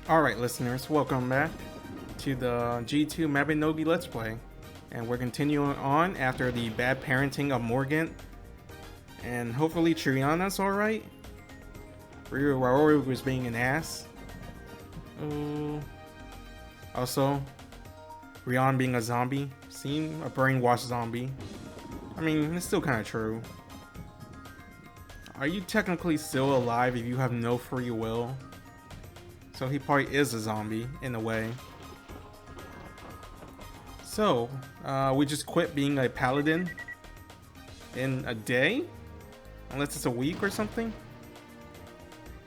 Alright listeners, welcome back to the G2 Mabinogi Let's Play. And we're continuing on after the bad parenting of Morrighan. And hopefully Triana's alright. Rory was being an ass. Also, Rian being a zombie. Seemed a brainwashed zombie. I mean, it's still kind of true. Are you technically still alive if you have no free will? So he probably is a zombie, in a way. So, we just quit being a paladin in a day? Unless it's a week or something?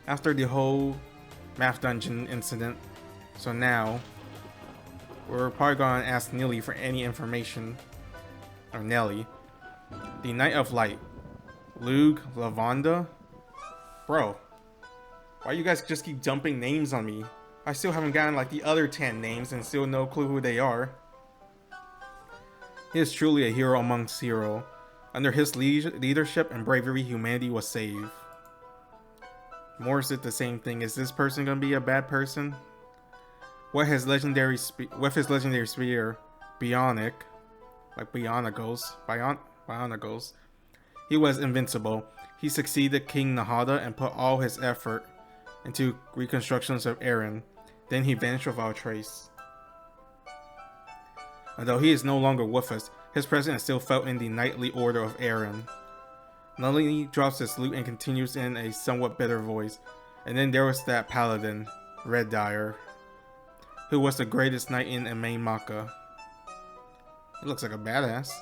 After the whole math dungeon incident. So now, we're probably gonna ask Nelly for any information. Or Nelly. The Knight of Light. Lugh, Lavanda? Bro. Why you guys just keep dumping names on me? I still haven't gotten like the other 10 names and still no clue who they are. He is truly a hero amongst heroes. Under his leadership and bravery, humanity was saved. Morris did the same thing. Is this person gonna be a bad person? With his legendary spear, Bionic, like Bionicles, he was invincible. He succeeded King Nahada and put all his effort into reconstructions of Eren. Then he vanished without trace. Although he is no longer with us, his presence is still felt in the knightly order of Eren. Nelly drops his lute and continues in a somewhat bitter voice. And then there was that paladin, Redire, who was the greatest knight in Emain Macha. He looks like a badass.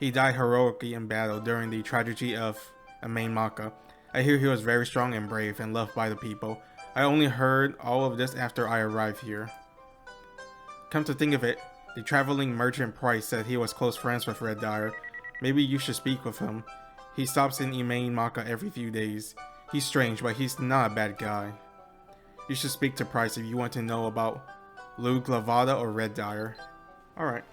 He died heroically in battle during the tragedy of Emain Macha. I hear he was very strong and brave and loved by the people. I only heard all of this after I arrived here. Come to think of it, the traveling merchant Price said he was close friends with Redire. Maybe you should speak with him. He stops in Emain Macha every few days. He's strange, but he's not a bad guy. You should speak to Price if you want to know about Lugh, Lavada, or Redire. Alright.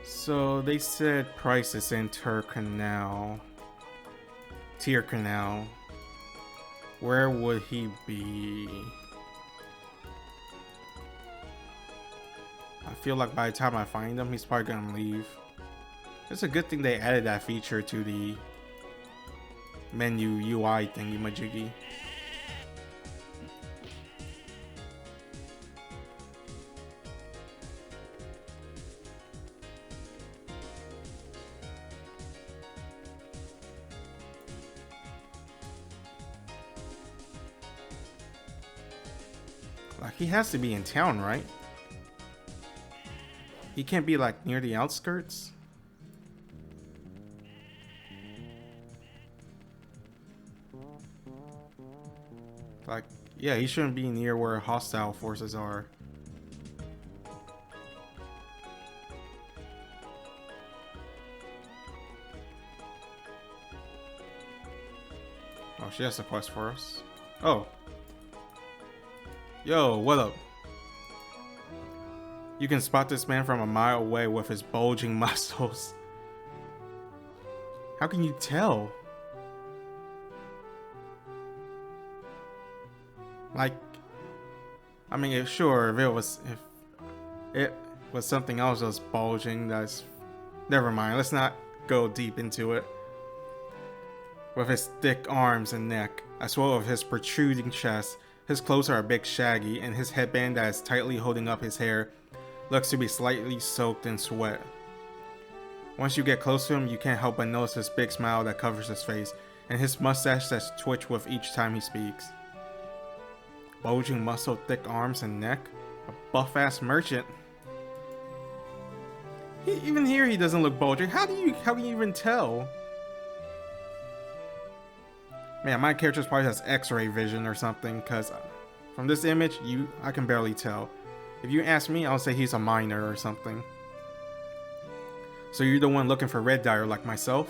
So they said Price is in Tyr Canal. Where would he be? I feel like by the time I find him, he's probably gonna leave. It's a good thing they added that feature to the menu UI thingy majiggy. Like, he has to be in town, right? He can't be like near the outskirts? Like, yeah, he shouldn't be near where hostile forces are. Oh, she has a quest for us. Oh. Yo, what up? You can spot this man from a mile away with his bulging muscles. How can you tell? Like, I mean, if it was something else that was bulging, that's, never mind. Let's not go deep into it. With his thick arms and neck, as well as his protruding chest, his clothes are a bit shaggy, and his headband that is tightly holding up his hair looks to be slightly soaked in sweat. Once you get close to him, you can't help but notice his big smile that covers his face, and his mustache that's twitched with each time he speaks. Bulging muscle, thick arms and neck, a buff-ass merchant. Even here he doesn't look bulging. How can you even tell? Man, my character probably has X-ray vision or something, because from this image, I can barely tell. If you ask me, I'll say he's a miner or something. So you're the one looking for Redire like myself?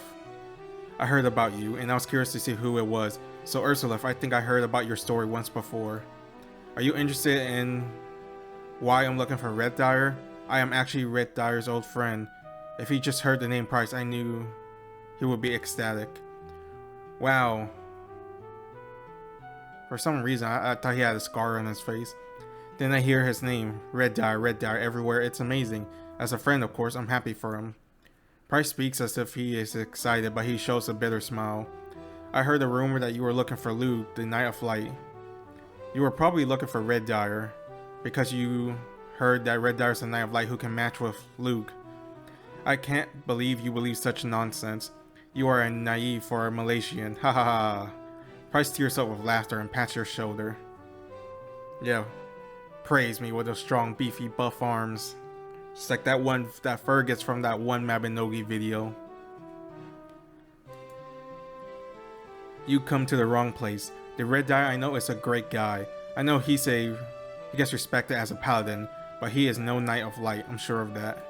I heard about you, and I was curious to see who it was. So Ursula, I think I heard about your story once before. Are you interested in why I'm looking for Redire? I am actually Redire's old friend. If he just heard the name Price, I knew he would be ecstatic. Wow. For some reason, I thought he had a scar on his face. Then I hear his name, Redire everywhere. It's amazing. As a friend, of course, I'm happy for him. Price speaks as if he is excited, but he shows a bitter smile. I heard a rumor that you were looking for Lugh, the Knight of Light. You were probably looking for Redire, because you heard that Redire is the Knight of Light who can match with Lugh. I can't believe you believe such nonsense. You are a naive for a Milletian. Ha ha ha. Price tears up with laughter and pats your shoulder. Yeah. Praise me with those strong, beefy, buff arms. Just like that fur gets from that one Mabinogi video. You come to the wrong place. The Redire I know is a great guy. I know he gets respected as a paladin, but he is no Knight of Light, I'm sure of that.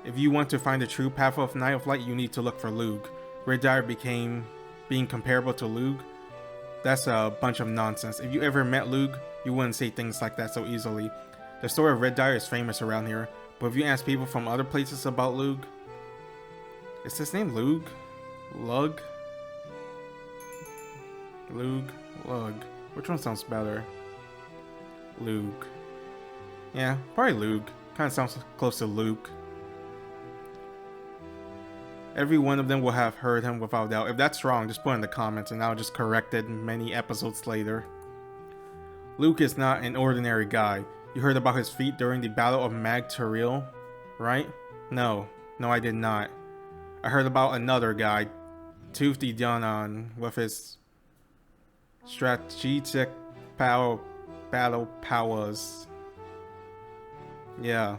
If you want to find the true path of Knight of Light, you need to look for Lugh. Redire being comparable to Lugh. That's a bunch of nonsense. If you ever met Lugh, you wouldn't say things like that so easily. The story of Redire is famous around here, but if you ask people from other places about Lugh... Is his name Lugh? Lugh? Lugh. Which one sounds better? Lugh. Yeah, probably Lugh. Kinda sounds close to Luke. Every one of them will have heard him without doubt. If that's wrong, just put in the comments and I'll just correct it many episodes later. Lugh is not an ordinary guy. You heard about his feat during the Battle of Ep.3, right? No, I did not. I heard about another guy, Toothy Danon, with his strategic battle powers. Yeah.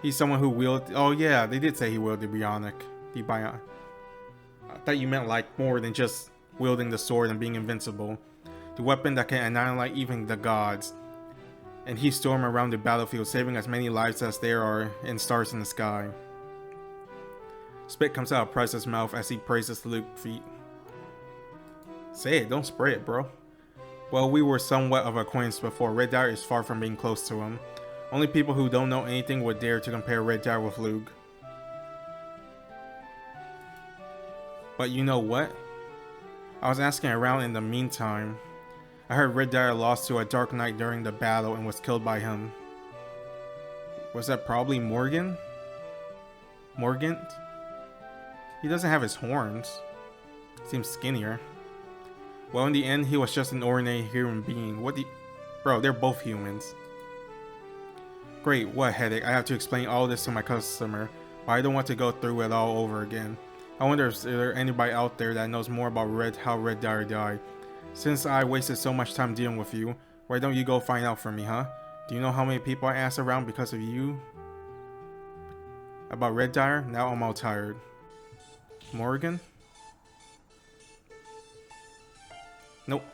He's someone who wielded... Oh yeah, they did say he wielded bionic. I thought you meant like more than just wielding the sword and being invincible. The weapon that can annihilate even the gods. And he stormed around the battlefield, saving as many lives as there are in stars in the sky. Spit comes out of Price's mouth as he praises Lugh's feat. Say it, don't spray it, bro. Well, we were somewhat of acquaintance before. Redire is far from being close to him. Only people who don't know anything would dare to compare Redire with Lugh. But you know what? I was asking around in the meantime. I heard Redire lost to a Dark Knight during the battle and was killed by him. Was that probably Morrighan? Morrighan? He doesn't have his horns. Seems skinnier. Well, in the end, he was just an ordinary human being. Bro, they're both humans. Great, what a headache. I have to explain all this to my customer, but I don't want to go through it all over again. I wonder if there's anybody out there that knows more about how Redire died. Since I wasted so much time dealing with you, why don't you go find out for me, huh? Do you know how many people I asked around because of you? About Redire? Now I'm all tired. Morrighan? Nope.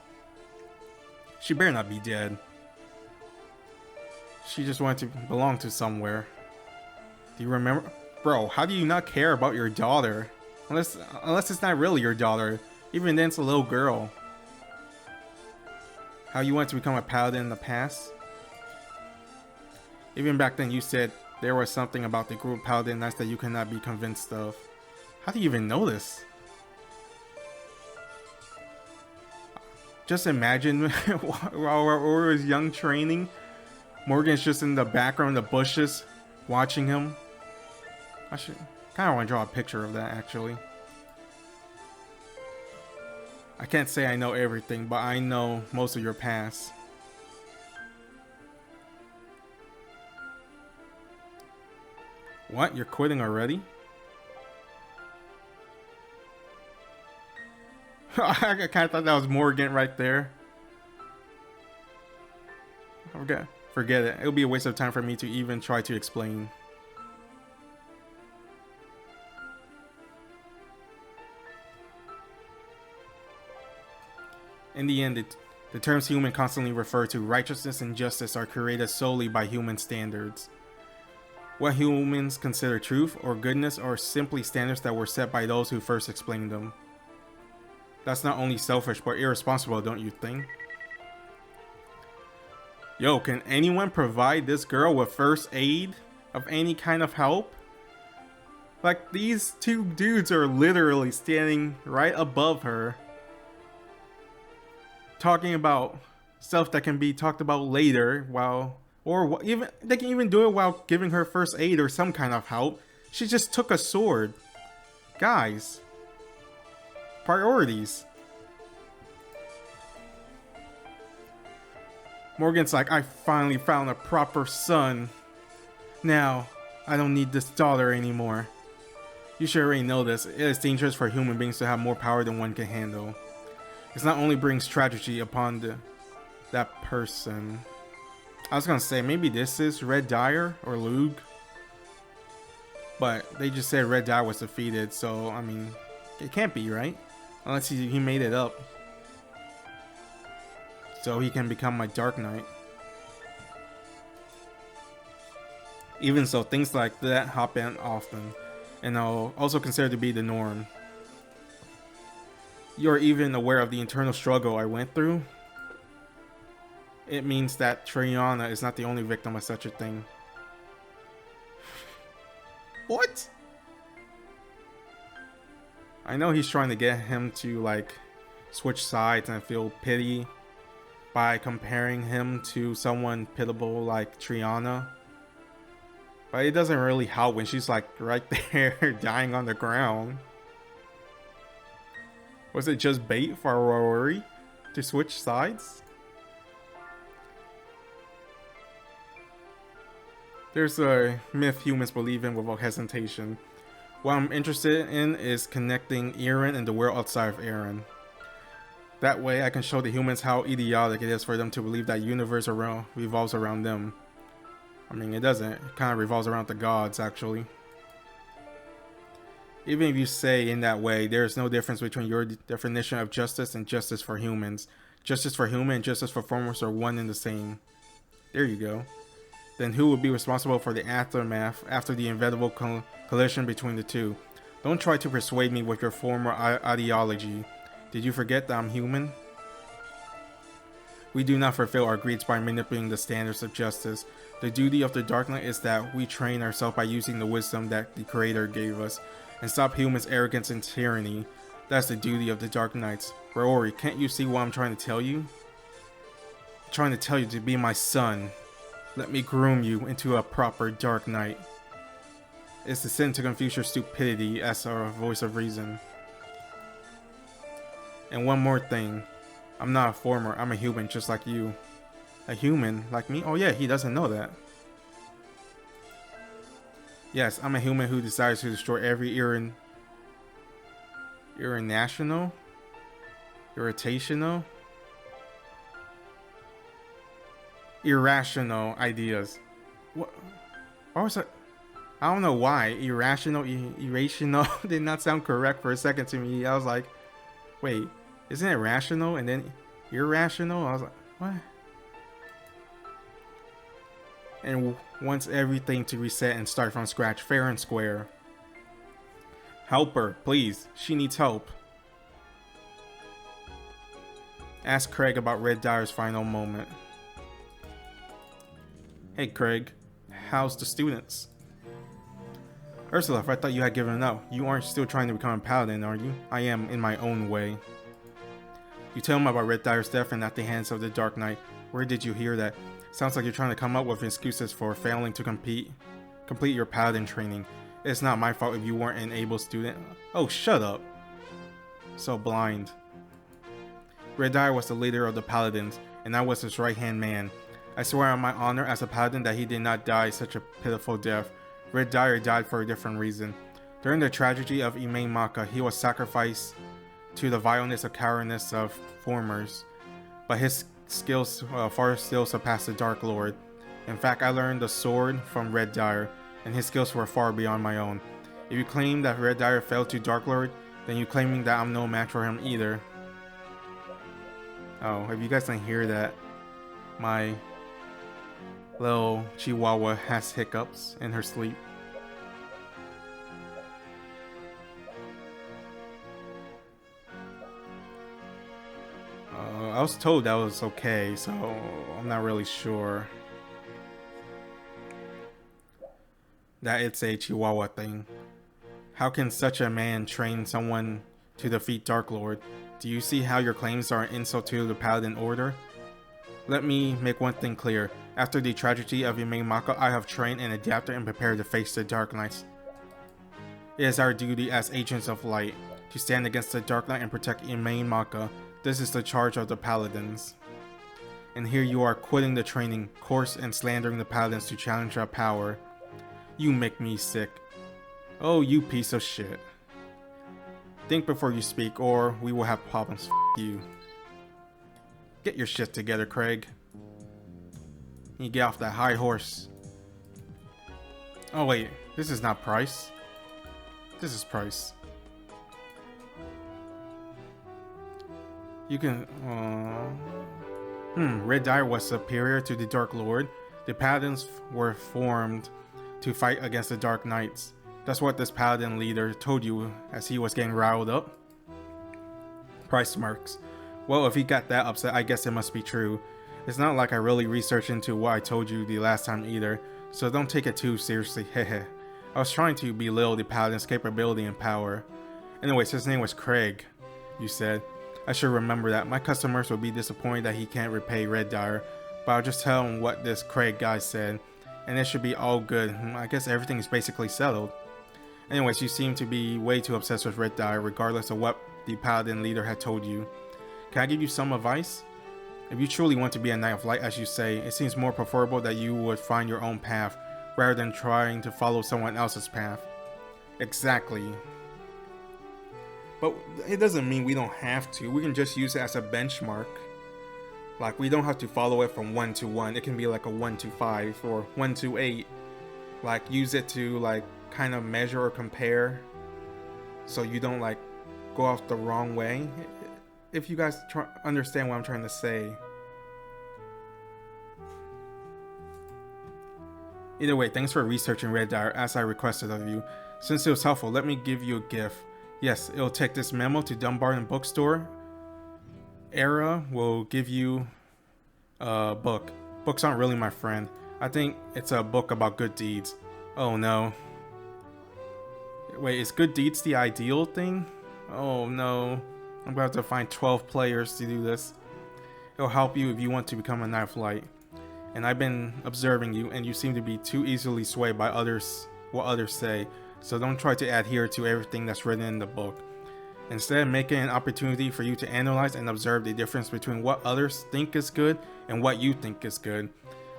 She better not be dead. She just wanted to belong to somewhere. Do you remember? Bro, how do you not care about your daughter? Unless it's not really your daughter. Even then, it's a little girl. How you wanted to become a paladin in the past? Even back then, you said there was something about the group of paladin knights that you cannot be convinced of. How do you even know this? Just imagine while we're young training, Morrighan's just in the background, the bushes, watching him. I should kind of want to draw a picture of that, actually. I can't say I know everything, but I know most of your past. What? You're quitting already? I kind of thought that was Morrighan right there. Forget it. It'll be a waste of time for me to even try to explain. In the end, the terms human constantly refer to righteousness and justice are created solely by human standards. What humans consider truth or goodness are simply standards that were set by those who first explained them. That's not only selfish but irresponsible, don't you think? Yo, can anyone provide this girl with first aid of any kind of help? Like, these two dudes are literally standing right above her, talking about stuff that can be talked about later, while, or even they can even do it while giving her first aid or some kind of help. She just took a sword. Guys, priorities. Morrigan's like, I finally found a proper son. Now, I don't need this daughter anymore. You should already know this. It is dangerous for human beings to have more power than one can handle. It not only brings tragedy upon that person. I was gonna say, maybe this is Redire or Lugh. But they just said Redire was defeated, so, I mean, it can't be, right? Unless he made it up. So he can become my Dark Knight. Even so, things like that happen often, and are also considered to be the norm. You're even aware of the internal struggle I went through? It means that Triana is not the only victim of such a thing. What? I know he's trying to get him to, like, switch sides and feel pity by comparing him to someone pitiable like Triana. But it doesn't really help when she's like right there dying on the ground. Was it just bait for Rory to switch sides? There's a myth humans believe in without hesitation. What I'm interested in is connecting Eren and the world outside of Eren. That way I can show the humans how idiotic it is for them to believe that universe revolves around them. I mean, it doesn't. It kind of revolves around the gods, actually. Even if you say in that way, there is no difference between your definition of justice and justice for humans. Justice for human and justice for formers are one and the same. There you go. Then who would be responsible for the aftermath after the inevitable collision between the two? Don't try to persuade me with your former ideology. Did you forget that I'm human? We do not fulfill our greeds by manipulating the standards of justice. The duty of the Dark Knight is that we train ourselves by using the wisdom that the Creator gave us, and stop humans' arrogance and tyranny. That's the duty of the Dark Knights. Rory, can't you see what I'm trying to tell you? I'm trying to tell you to be my son. Let me groom you into a proper Dark Knight. It's the sin to confuse your stupidity as our voice of reason. And one more thing. I'm not a former, I'm a human just like you. A human like me? Oh yeah, he doesn't know that. Yes, I'm a human who desires to destroy every irrational irrational ideas. What was that? I don't know why. Irrational did not sound correct for a second to me. I was like, wait, isn't it rational and then irrational? I was like, what? And wants everything to reset and start from scratch, fair and square. Help her, please. She needs help. Ask Craig about Redire's final moment. Hey Craig, how's the students? Ursula, I thought you had given up. You aren't still trying to become a paladin, are you? I am, in my own way. You tell him about Redire's death and at the hands of the Dark Knight. Where did you hear that? Sounds like you're trying to come up with excuses for failing to complete your paladin training. It's not my fault if you weren't an able student. Oh, shut up. So blind. Redire was the leader of the paladins, and I was his right-hand man. I swear on my honor as a paladin that he did not die such a pitiful death. Redire died for a different reason. During the tragedy of Emain Macha, he was sacrificed to the vileness and cowardice of formers, but his skills far still surpassed the Dark Lord. In fact, I learned the sword from Redire, and his skills were far beyond my own. If you claim that Redire fell to Dark Lord, then you're claiming that I'm no match for him either. Oh, if you guys didn't hear that, my little chihuahua has hiccups in her sleep. I was told that was okay, so I'm not really sure that it's a chihuahua thing. How can such a man train someone to defeat Dark Lord? Do you see how your claims are an insult to the Paladin Order? Let me make one thing clear. After the tragedy of Emain Macha, I have trained and adapted and prepared to face the Dark Knights. It is our duty as agents of light to stand against the Dark Knight and protect Emain Macha. This is the charge of the Paladins. And here you are quitting the training course and slandering the Paladins to challenge our power. You make me sick. Oh, you piece of shit. Think before you speak, or we will have problems. F you. Get your shit together, Craig. You get off that high horse. Oh wait, this is not Price. This is Price. You can... Redire was superior to the Dark Lord. The Paladins were formed to fight against the Dark Knights. That's what this Paladin leader told you as he was getting riled up. Price smirks. Well, if he got that upset, I guess it must be true. It's not like I really researched into what I told you the last time either, so don't take it too seriously, hehe. I was trying to belittle the Paladin's capability and power. Anyways, his name was Craig, you said. I should remember that. My customers will be disappointed that he can't repay Redire, but I'll just tell him what this Craig guy said, and it should be all good. I guess everything is basically settled. Anyways, you seem to be way too obsessed with Redire, regardless of what the Paladin leader had told you. Can I give you some advice? If you truly want to be a Knight of Light, as you say, it seems more preferable that you would find your own path, rather than trying to follow someone else's path. Exactly. But it doesn't mean we don't have to. We can just use it as a benchmark. Like, we don't have to follow it from 1 to 1. It can be like a 1 to 5 or 1 to 8. Like, use it to, like, kind of measure or compare, so you don't, like, go off the wrong way. If you guys understand what I'm trying to say. Either way, thanks for researching Redire as I requested of you. Since it was helpful, let me give you a gift. Yes, it'll take this memo to Dumbarton Bookstore. Era will give you a book. Books aren't really my friend. I think it's a book about good deeds. Oh no. Wait, is good deeds the ideal thing? Oh no. I'm going to have to find 12 players to do this. It'll help you if you want to become a Knight of Light. And I've been observing you, and you seem to be too easily swayed by what others say. So don't try to adhere to everything that's written in the book. Instead, make it an opportunity for you to analyze and observe the difference between what others think is good and what you think is good.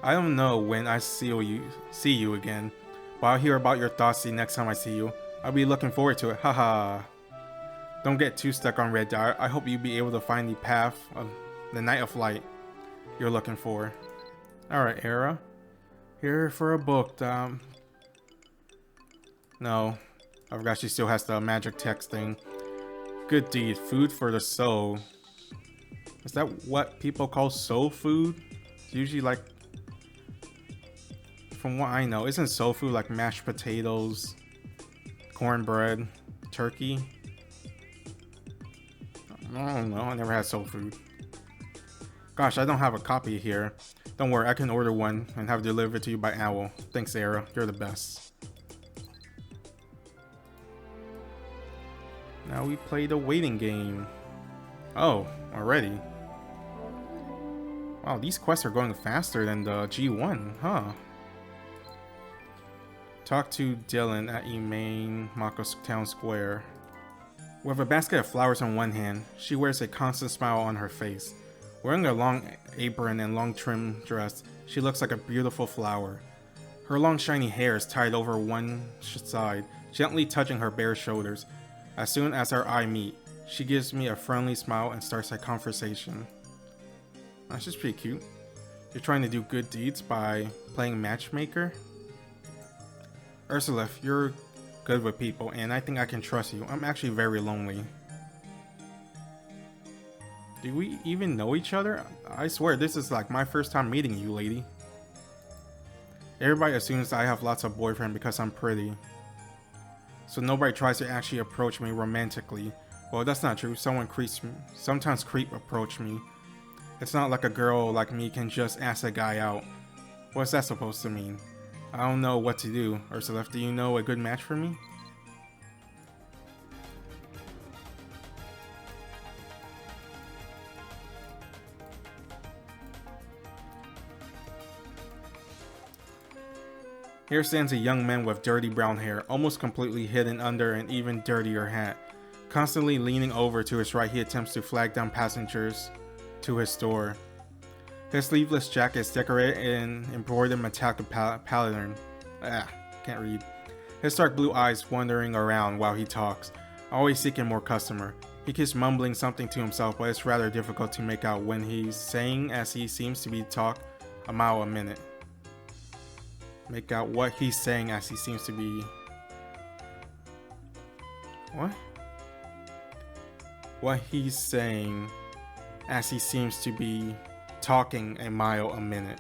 I don't know when I see you again, but I'll hear about your thoughts the next time I see you. I'll be looking forward to it, haha. Don't get too stuck on Redire. I hope you'll be able to find the path of the Knight of Light you're looking for. Alright, Era. Here for a book. No. I forgot she still has the magic text thing. Good deed. Food for the soul. Is that what people call soul food? It's usually like... From what I know, isn't soul food like mashed potatoes, cornbread, turkey? I don't know, I never had soul food. Gosh, I don't have a copy here. Don't worry, I can order one and have it delivered to you by Owl. Thanks, Era. You're the best. Now we play the waiting game. Oh, already. Wow, these quests are going faster than the G1, huh? Talk to Dylan at Emain Macha Town Square. With a basket of flowers in one hand, she wears a constant smile on her face. Wearing a long apron and long trim dress, she looks like a beautiful flower. Her long shiny hair is tied over one side, gently touching her bare shoulders. As soon as our eye meet, she gives me a friendly smile and starts a conversation. That's just pretty cute. You're trying to do good deeds by playing matchmaker? Ursula, you're good with people, and I think I can trust you. I'm actually very lonely. Do we even know each other? I swear this is like my first time meeting you, lady. Everybody assumes I have lots of boyfriends because I'm pretty. So nobody tries to actually approach me romantically. Well, that's not true. Sometimes creep approach me. It's not like a girl like me can just ask a guy out. What's that supposed to mean? I don't know what to do. Ursula, do you know a good match for me? Here stands a young man with dirty brown hair, almost completely hidden under an even dirtier hat. Constantly leaning over to his right, he attempts to flag down passengers to his store. His sleeveless jacket is decorated in embroidered metallic Paladin. Can't read. His dark blue eyes wandering around while he talks, always seeking more customer. He keeps mumbling something to himself, but it's rather difficult to make out when he's saying as he seems to be talk a mile a minute. Make out what he's saying as he seems to be... What? What he's saying as he seems to be talking a mile a minute.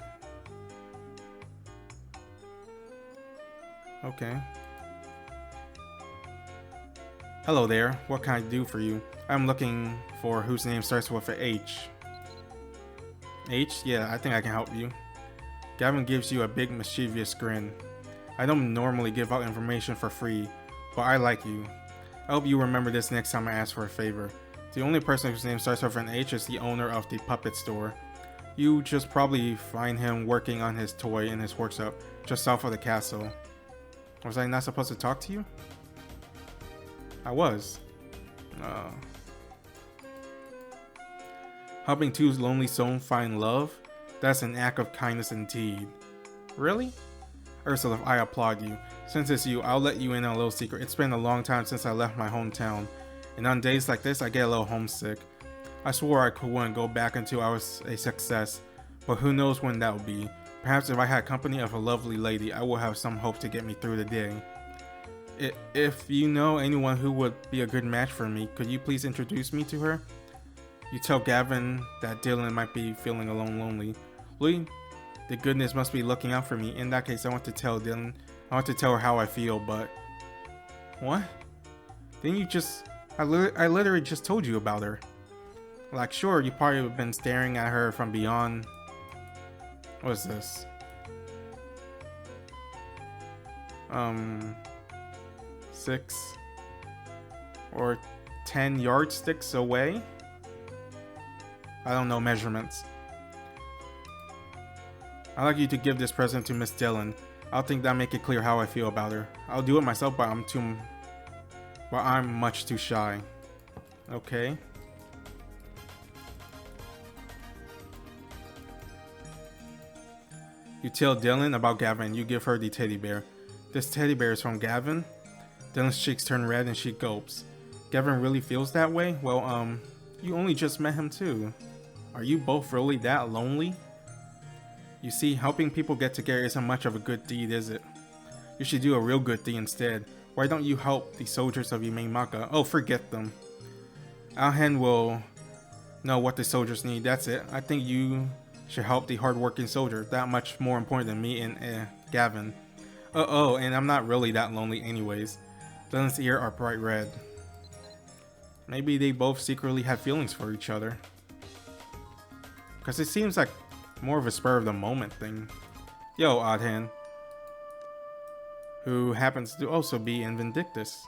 Okay. Hello there, what can I do for you? I'm looking for whose name starts with an H. H? Yeah, I think I can help you. Gavin gives you a big mischievous grin. I don't normally give out information for free, but I like you. I hope you remember this next time I ask for a favor. The only person whose name starts with an H is the owner of the puppet store. You just probably find him working on his toy in his workshop just south of the castle. Was I not supposed to talk to you? I was. Helping two lonely souls find love? That's an act of kindness indeed. Really? Ursula, I applaud you. Since it's you, I'll let you in on a little secret. It's been a long time since I left my hometown, and on days like this, I get a little homesick. I swore I wouldn't go back until I was a success, but who knows when that will be. Perhaps if I had company of a lovely lady, I will have some hope to get me through the day. If you know anyone who would be a good match for me, could you please introduce me to her? You tell Gavin that Dylan might be feeling lonely. Louis, the goodness must be looking out for me. In that case, I want to tell Dylan. I want to tell her how I feel, but... What? Didn't you just... I literally just told you about her. Like, sure, you probably have been staring at her from beyond... What is this? 6 or 10 yardsticks away? I don't know measurements. I'd like you to give this present to Miss Dillon. I'll think that'll make it clear how I feel about her. I'll do it myself, but I'm much too shy. Okay. You tell Dylan about Gavin. You give her the teddy bear. This teddy bear is from Gavin? Dylan's cheeks turn red and she gulps. Gavin really feels that way? Well, you only just met him too. Are you both really that lonely? You see, helping people get together isn't much of a good deed, is it? You should do a real good deed instead. Why don't you help the soldiers of Emain Macha? Oh, forget them. Alhan will know what the soldiers need, that's it. I think you should help the hardworking soldier. That much more important than me and Gavin. Oh, and I'm not really that lonely anyways. Dylan's ears are bright red. Maybe they both secretly have feelings for each other. Because it seems like more of a spur of the moment thing. Yo, Oddhand. Who happens to also be in Vindictus.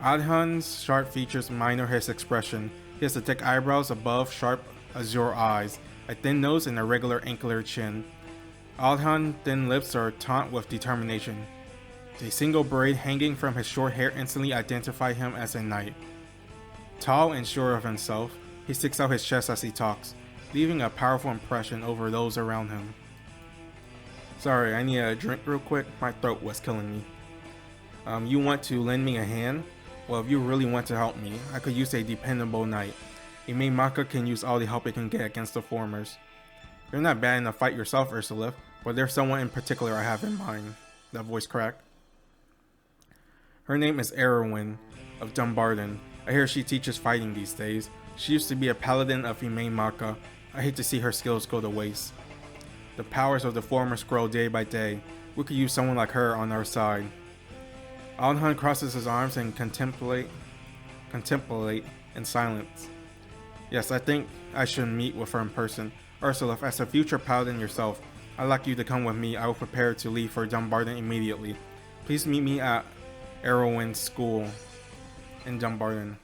Oddhand's sharp features minor his expression. He has the thick eyebrows above sharp azure eyes, a thin nose and a regular angular chin. Oddhand's thin lips are taut with determination. A single braid hanging from his short hair instantly identified him as a knight. Tall and sure of himself, he sticks out his chest as he talks, leaving a powerful impression over those around him. Sorry, I need a drink real quick. My throat was killing me. You want to lend me a hand? Well, if you really want to help me, I could use a dependable knight. Emain Macha can use all the help it can get against the formers. You're not bad in a fight yourself, Ursula, but there's someone in particular I have in mind. That voice cracked. Her name is Erwin of Dumbarton. I hear she teaches fighting these days. She used to be a paladin of Emain Macha. I hate to see her skills go to waste. The powers of the formers grow day by day. We could use someone like her on our side. Alhan crosses his arms and contemplate in silence. Yes, I think I should meet with her in person. Ursula, as a future paladin yourself, I'd like you to come with me. I will prepare to leave for Dumbarton immediately. Please meet me at Erwin's school in Dumbarton.